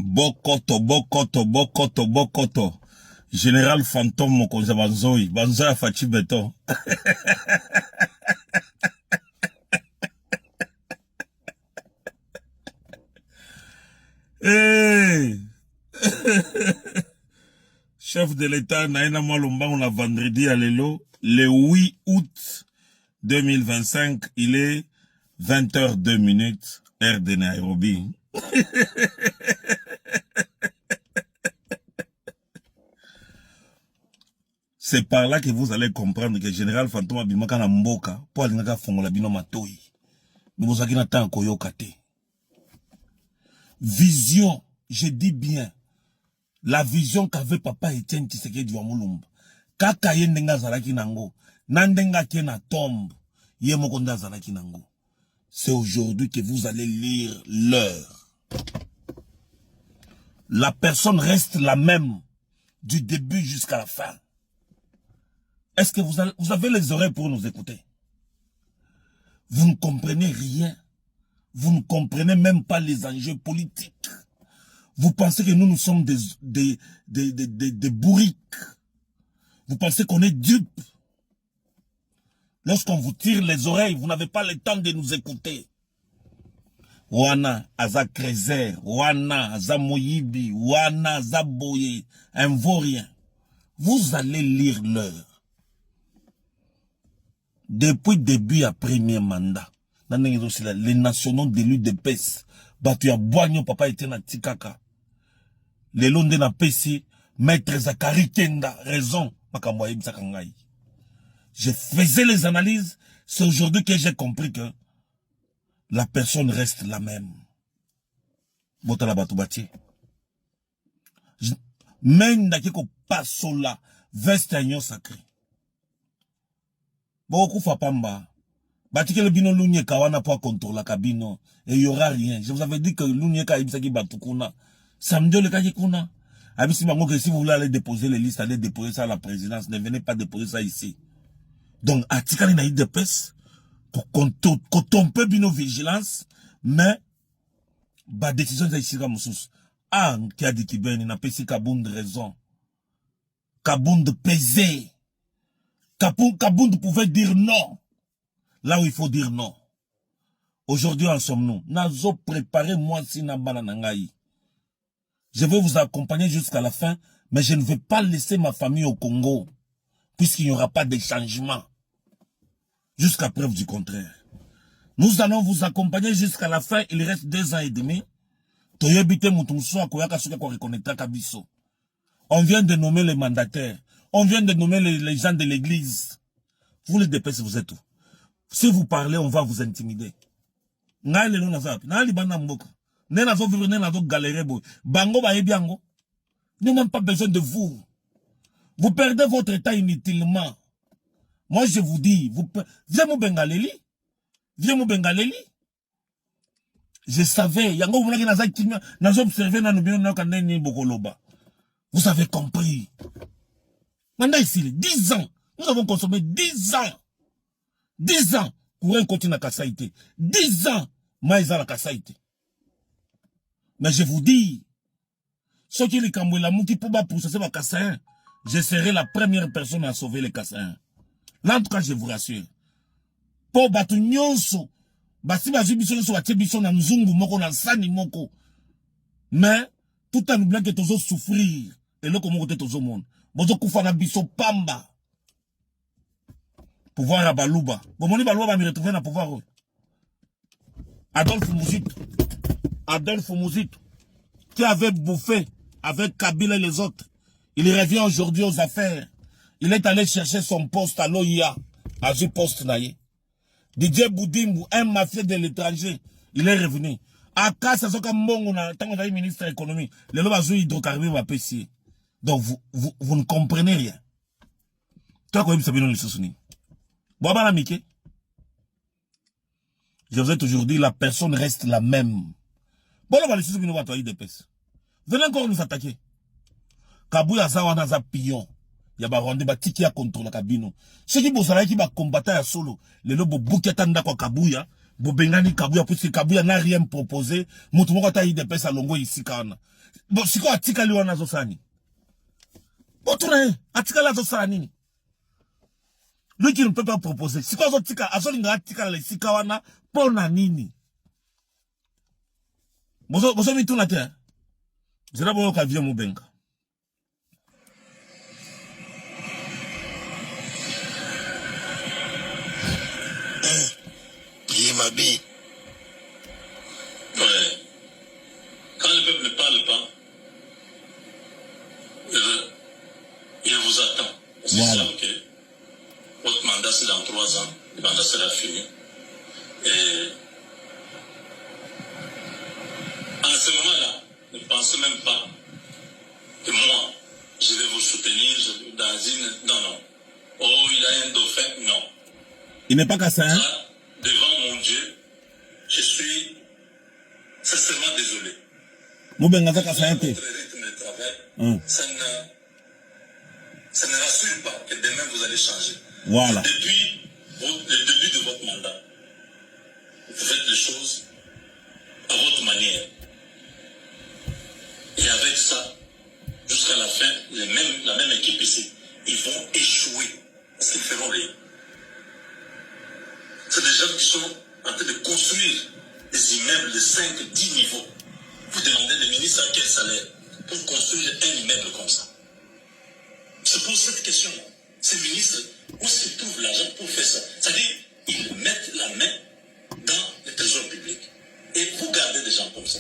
Bokoto, bokoto, bokoto, bokoto. Général fantôme mokonza banzoi. Banzoi fachi beton. Hey. Chef de l'État, naina malumba on a vendredi à l'élo, le 8 août 2025, il est 20h02, heure de Nairobi. C'est par là que vous allez comprendre que Général Fantôme Abimaka na mboka, po alingaka fongola bino matoi. Nous avons tant koyokate. Vision, je dis bien, la vision qu'avait papa Etienne Tshisekedi wa Mulumba. Kaka yendenga zalaki nango, nandenga kena tombe, yemokonda zalaki nango. C'est aujourd'hui que vous allez lire l'heure. La personne reste la même du début jusqu'à la fin. Est-ce que vous avez les oreilles pour nous écouter? Vous ne comprenez rien. Vous ne comprenez même pas les enjeux politiques. Vous pensez que nous sommes des bourriques. Vous pensez qu'on est dupes. Lorsqu'on vous tire les oreilles, vous n'avez pas le temps de nous écouter. Wana, aza Krezer, Wana, aza Moyibi, Wana, aza Boye, un vaurien. Vous allez lire l'heure. Depuis le début à premier mandat, les nationaux d'élus de PES, batu ya Boigno papa était na Tikaka. Les londe na PES, maître Zakari Kenda, raison, makamwa ibsa kangai. Je faisais les analyses, c'est aujourd'hui que j'ai compris que la personne reste la même. Botala batu bati. Même d'akiko pasola, veste agnon sacré. Beaucoup fapamba. Batike le bino lunye kawana pour contrôler la cabine. Et il n'y aura rien. Je vous avais dit que lunye ka ibisaki batukuna. Samedi le kaki kuna. Abisi mango que si vous voulez aller déposer les listes, allez déposer ça à la présidence. Ne venez pas déposer ça ici. Donc, atikali na de pes. Pour qu'on peut bino vigilance. Mais, ba décision ça ici comme sous. Ah, qui a dit qu'il ben, il n'a pas si Kabound raison. Kabound pesé. Kabound pouvait dire non. Là où il faut dire non. Aujourd'hui, en sommes-nous. Nazo préparé moi si nabana nangai. Je vais vous accompagner jusqu'à la fin, mais je ne vais pas laisser ma famille au Congo, puisqu'il n'y aura pas de changement. Jusqu'à preuve du contraire. Nous allons vous accompagner jusqu'à la fin, il reste 2 ans et demi. On vient de nommer les mandataires. On vient de nommer les gens de l'église. Vous les DPS, vous êtes où? Si vous parlez, on va vous intimider. Nous n'avons pas besoin de vous. Vous perdez votre état inutilement. Moi, je vous dis, viens mon Bengaleli. Viens mon Bengaleli. Je savais. Vous avez compris. Maintenant ici, 10 ans. Nous avons consommé 10 ans. 10 ans pour un continent à Kassaïté. 10 ans, Maïza la Kassaïté. Mais je vous dis, ceux qui les Kamouela Mouti pour pousser ma Kassaïen, je serai la première personne à sauver les Kassaïens. Là, en tout cas, je vous rassure. Pour battre nyonso, basi bazubiso so batebison na nzungu moko na sani moko. Mais, tout en oubliant que tozo souffrir, et là, comment côté tozo monde. Bozo koufana biso pamba. Pouvoir à Balouba. Bon, mon Balouba va me retrouver dans le pouvoir. Adolphe Mouzito, qui avait bouffé avec Kabila et les autres. Il revient aujourd'hui aux affaires. Il est allé chercher son poste à l'OIA, à ce poste naïe. Didier Boudimbu, un mafieux de l'étranger, il est revenu. À Kassa, c'est comme bon, tant qu'on a ministre de l'économie, le lobby azou hydrocarbures va pêcher. Donc, vous ne comprenez rien. Toi, quoi, vous le soutenir. Je vous ai toujours dit, la personne reste la même. Bon, on va laisser nous voir de pes. Venez encore nous attaquer. Kabouya Zawana za pion. Yaba rende ba tiki ya contre la cabine. Ceux qui bossent qui va combattre à solo. Les lobos bouketanda kwa Kabouya. Bobengani Kabuya, puisque Kabuya n'a rien proposé. Moutoumoko ta IDPS à Longo ici, kana. Bon, si quoi, Atika Liwana Zosani. Botoune, Atika la Zosani. Lui qui ne peut pas proposer. Si quoi, Atika, Azolinga Atika la Sikawana, pona nini. Bozo mituna te. Zera boyo kavia Mubenga. Mabi. Ouais. Quand le peuple ne parle pas, il vous attend. C'est voilà. ça, ok. Votre mandat, c'est dans 3 ans. Le mandat sera fini. Et en ce moment-là, ne pensez même pas que moi, je vais vous soutenir dans une... Non, non. Oh, il a un dauphin. Non. Il n'est pas qu'à ça, hein? Devant mon Dieu, je suis sincèrement désolé. Mubenga Zaka ça a été. Ça ne rassure pas que demain vous allez changer. Voilà. Depuis le début de votre mandat, vous faites les choses à votre manière. Et avec ça, jusqu'à la fin, la même équipe ici, ils vont échouer. Parce qu'ils feront rien. C'est des gens qui sont en train de construire des immeubles de 5, 10 niveaux. Vous demandez le ministre à quel salaire pour construire un immeuble comme ça. Je pose cette question-là. Ces ministres, où est-ce qu'ils trouvent l'argent pour faire ça? C'est-à-dire, ils mettent la main dans le trésor public. Et vous gardez des gens comme ça.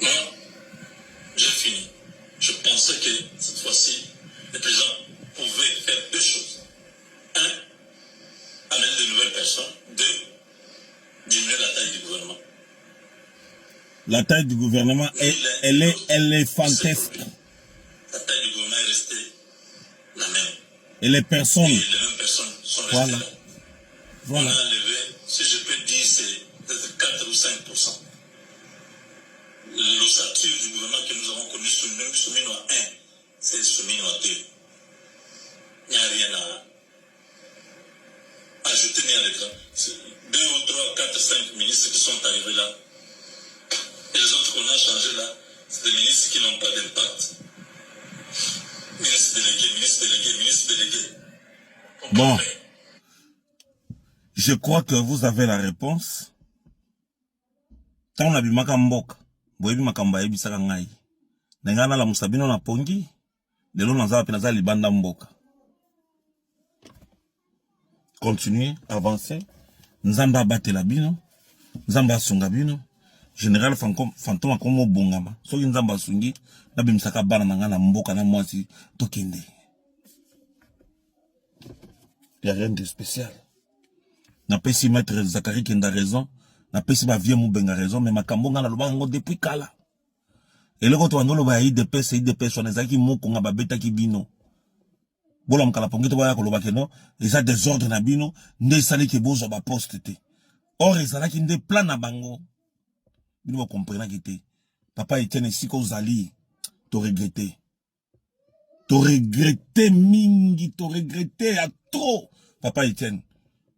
Moi, j'ai fini. Je pensais que cette fois-ci, le président pouvait faire 2 choses. 1, amener de nouvelles personnes. 2, diminuer la taille du gouvernement. La taille du gouvernement, elle est fantastique. La taille du gouvernement est restée la même. Et les personnes. Et les mêmes personnes sont restées là. Voilà. On a enlevé, si je peux dire, c'est peut-être 4 ou 5%. L'ossature du gouvernement que nous avons connu soumis à 1, c'est soumis à 2. Il n'y a rien à ajouter ni à l'écran. 2 ou 3, 4, 5 ministres qui sont arrivés là. Et les autres qu'on a changés là, c'est des ministres qui n'ont pas d'impact. Ministre délégué, ministre délégué, ministre délégué. Bon. Je crois que vous avez la réponse. Tant on a vu Makamboka, boyebi Makamba yebisaka ngai. Nengana la musabino na pongi, lelo naza penaza libanda mboka. Continuez, avancez. Nzamba batela bino, Nzamba sunga bino. Général fantôme comme bongama. Soki Nzamba sungi, na bimisaka bana nangana mboka na mwasi tokende. Il n'y a rien de spécial. Na pesi maître Zakari Kenda raison, na pesi ba vieux Mubenga raison, mais makambo nga na loba ngo depuis kala. Et le koto wandolo ba IDPS on ezaki moko nga babeta ki bino. Bola mkala pongito ba ya koloba keno, eza désordre na bino, nde sali ke bozo ba poste te. Or ezalaki nde plan na bango. Bino ba comprena kite. Papa Etienne si ko zali, to regretter. To regretter mingi, to regretter à trop, Papa Etienne.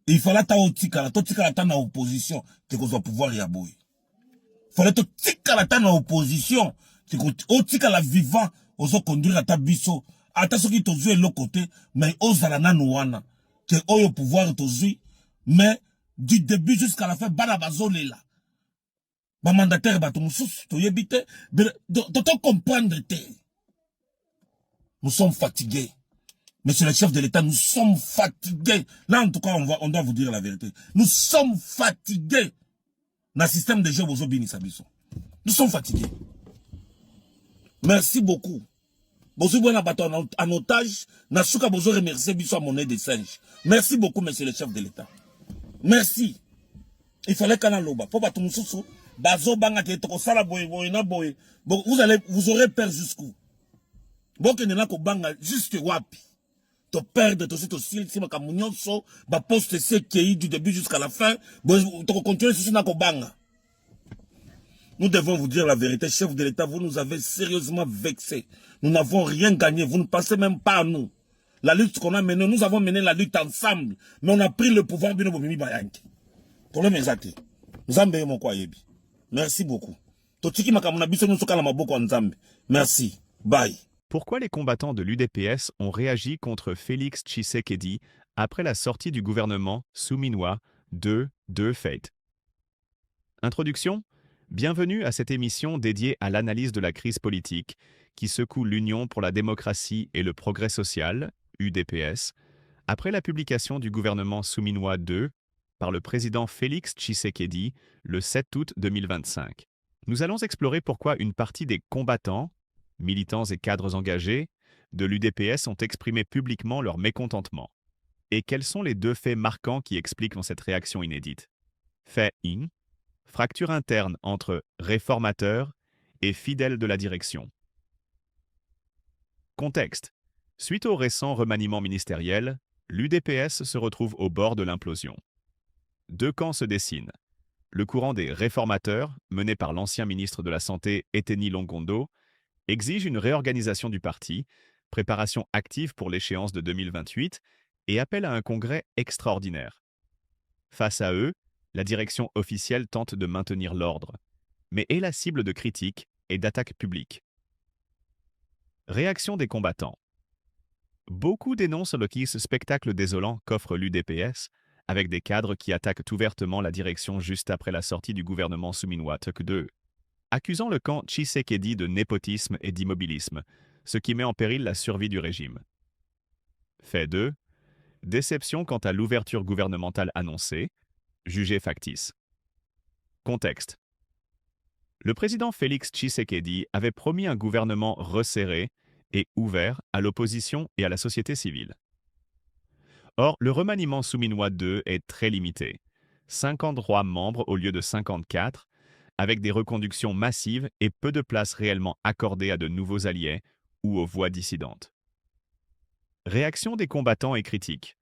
Et il fallait ta otika la ta na opposition, te ko zo pouvoir ya boy. Il fallait to tika la ta na opposition, te ko otika la vivant, ozo conduire ta biso, ata soki to zui l'autre côté, mais ozala nanu wana, te oyo pouvoir to zui, mais du début jusqu'à la fin, bana bazole là. Ba mandataire ba to mususu to yebite, to comprendre te. Nous sommes fatigués. Monsieur le chef de l'État, nous sommes fatigués. Là, en tout cas, on doit vous dire la vérité. Nous sommes fatigués. Dans le système de jeu, nous sommes fatigués. Merci beaucoup. Bozo bona bato en otage, na souka bozo remercier biso à monnaie de singe. Merci beaucoup, monsieur le chef de l'État. Merci. Il fallait qu'on a l'oba. Pour bato mususu, bazo banga ke toko sala boye boye na boye. Vous aurez peur jusqu'où? Bon que nena ko banga jusque wapi. To perdre to site aussi si maka munyonso ba poste CKI du début jusqu'à la fin. To continuer sur na ko banga. Nous devons vous dire la vérité, chef de l'État, vous nous avez sérieusement vexés. Nous n'avons rien gagné, vous ne pensez même pas à nous. La lutte qu'on a menée, nous avons mené la lutte ensemble. Mais on a pris le pouvoir, bino bomimi bayanki. Problème exact. Nzambe mon kwa yebi. Merci beaucoup. Totiki makamuna biso nous sokala maboko nzambe. Merci. Bye. Pourquoi les combattants de l'UDPS ont réagi contre Félix Tshisekedi après la sortie du gouvernement Souminwa de fait. Introduction. Bienvenue à cette émission dédiée à l'analyse de la crise politique qui secoue l'Union pour la démocratie et le progrès social, UDPS, après la publication du gouvernement Souminwa II par le président Félix Tshisekedi le 7 août 2025. Nous allons explorer pourquoi une partie des combattants, militants et cadres engagés, de l'UDPS ont exprimé publiquement leur mécontentement. Et quels sont les deux faits marquants qui expliquent cette réaction inédite? Fait 1. Fracture interne entre réformateurs et fidèles de la direction. Contexte. Suite au récent remaniement ministériel, l'UDPS se retrouve au bord de l'implosion. Deux camps se dessinent. Le courant des réformateurs, mené par l'ancien ministre de la Santé Eteni Longondo, exige une réorganisation du parti, préparation active pour l'échéance de 2028 et appelle à un congrès extraordinaire. Face à eux, la direction officielle tente de maintenir l'ordre, mais est la cible de critiques et d'attaques publiques. Réaction des combattants. Beaucoup dénoncent le spectacle désolant qu'offre l'UDPS, avec des cadres qui attaquent ouvertement la direction juste après la sortie du gouvernement Souminwa II, accusant le camp Tshisekedi de népotisme et d'immobilisme, ce qui met en péril la survie du régime. Fait 2. Déception quant à l'ouverture gouvernementale annoncée, jugée factice. Contexte. Le président Félix Tshisekedi avait promis un gouvernement resserré et ouvert à l'opposition et à la société civile. Or, le remaniement Souminwa II est très limité, 53 membres au lieu de 54, avec des reconductions massives et peu de place réellement accordée à de nouveaux alliés ou aux voix dissidentes. Réaction des combattants et critiques.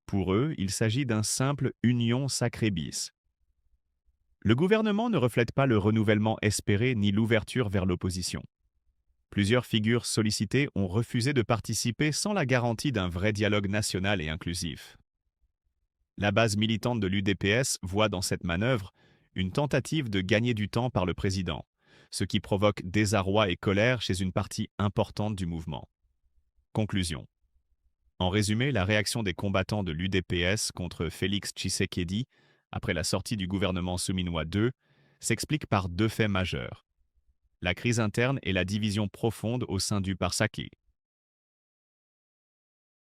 Pour eux, il s'agit d'un simple union sacrée bis. Le gouvernement ne reflète pas le renouvellement espéré ni l'ouverture vers l'opposition. Plusieurs figures sollicitées ont refusé de participer sans la garantie d'un vrai dialogue national et inclusif. La base militante de l'UDPS voit dans cette manœuvre une tentative de gagner du temps par le président, ce qui provoque désarroi et colère chez une partie importante du mouvement. Conclusion. En résumé, la réaction des combattants de l'UDPS contre Félix Tshisekedi, après la sortie du gouvernement Souminwa II, s'explique par deux faits majeurs. La crise interne et la division profonde au sein du Parsaki.